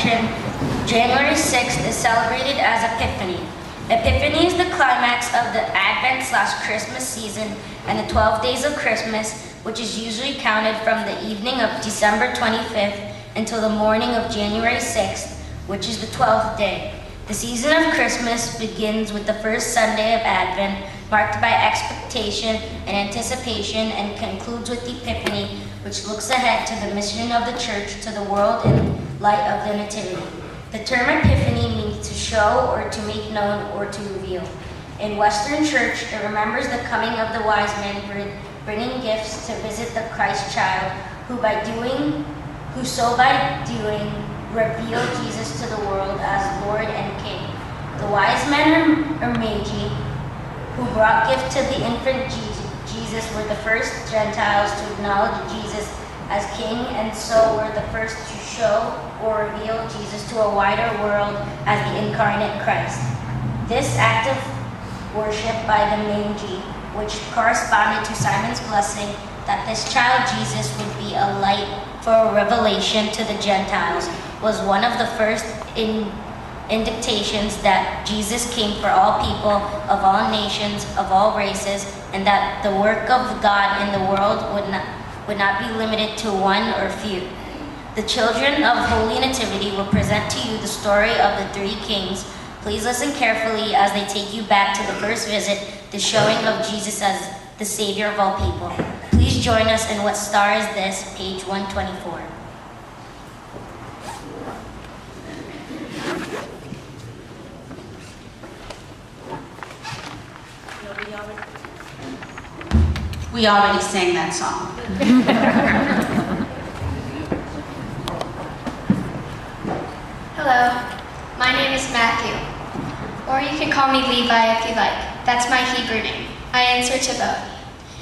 resurrection, January 6th is celebrated as Epiphany. Epiphany is the climax of the Advent/Christmas season and the 12 days of Christmas, which is usually counted from the evening of December 25th until the morning of January 6th, which is the 12th day. The season of Christmas begins with the first Sunday of Advent, marked by expectation and anticipation, and concludes with Epiphany, which looks ahead to the mission of the church to the world in light of the Nativity. The term Epiphany means to show or to make known or to reveal. In Western Church, it remembers the coming of the wise men bringing gifts to visit the Christ child, who so by doing revealed Jesus to the world as Lord and King. The wise men or magi who brought gifts to the infant Jesus were the first Gentiles to acknowledge Jesus as King, and so were the first to show or reveal Jesus to a wider world as the incarnate Christ. This act of worship by the magi, which corresponded to Simon's blessing that this child Jesus would be a light for a revelation to the Gentiles, was one of the first indications that Jesus came for all people of all nations, of all races, and that the work of God in the world would not be limited to one or few. The children of Holy Nativity will present to you the story of the three kings. Please listen carefully as they take you back to the first visit, the showing of Jesus as the Savior of all people. Please join us in What Star Is This, page 124. We already sang that song. Hello, my name is Matthew, or you can call me Levi if you like. That's my Hebrew name. I answer to both.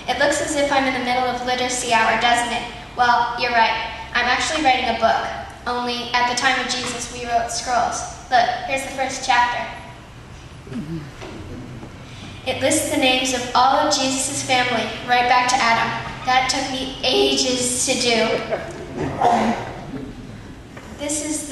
It looks as if I'm in the middle of literacy hour, doesn't it? Well, you're right. I'm actually writing a book. Only at the time of Jesus, we wrote scrolls. Look, here's the first chapter. It lists the names of all of Jesus' family, right back to Adam. That took me ages to do. This is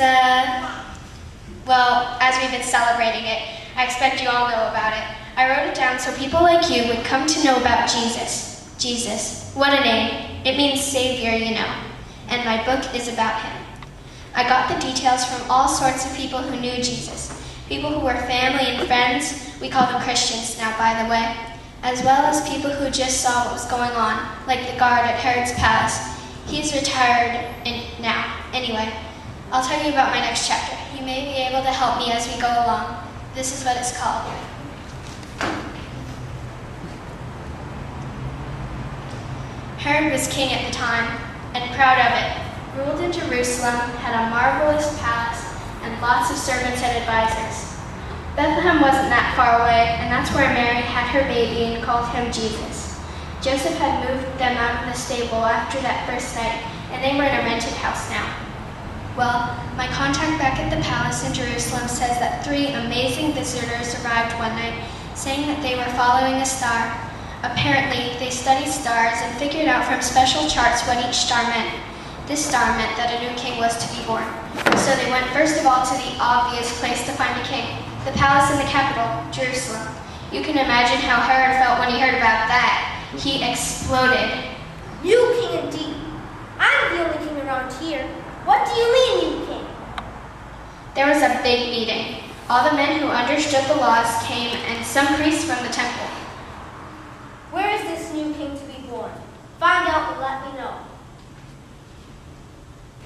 well, as we've been celebrating it, I expect you all know about it. I wrote it down so people like you would come to know about Jesus. Jesus, what a name. It means Savior, you know. And my book is about him. I got the details from all sorts of people who knew Jesus. People who were family and friends, we call them Christians now, by the way, as well as people who just saw what was going on, like the guard at Herod's palace. He's retired now. Anyway, I'll tell you about my next chapter. You may be able to help me as we go along. This is what it's called. Herod was king at the time, and proud of it. Ruled in Jerusalem, had a marvelous palace, and lots of servants and advisors. Bethlehem wasn't that far away, and that's where Mary had her baby and called him Jesus. Joseph had moved them out of the stable after that first night, and they were in a rented house now. Well, my contact back at the palace in Jerusalem says that 3 amazing visitors arrived one night, saying that they were following a star. Apparently, they studied stars and figured out from special charts what each star meant. This star meant that a new king was to be born. So they went first of all to the obvious place to find a king, the palace in the capital, Jerusalem. You can imagine how Herod felt when he heard about that. He exploded. New king indeed. I'm the only king around here. What do you mean, new king? There was a big meeting. All the men who understood the laws came, and some priests from the temple. Where is this new king to be born? Find out and let me know.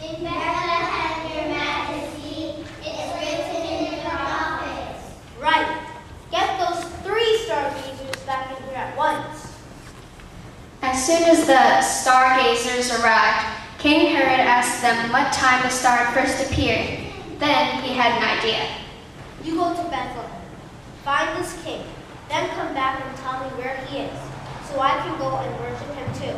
In Bethlehem, your majesty, it's written in the prophets. Right. Get those 3 stargazers back in here at once. As soon as the stargazers arrived, King Herod asked them what time the star had first appeared. Then he had an idea. You go to Bethlehem, find this king, then come back and tell me where he is, so I can go and worship him too.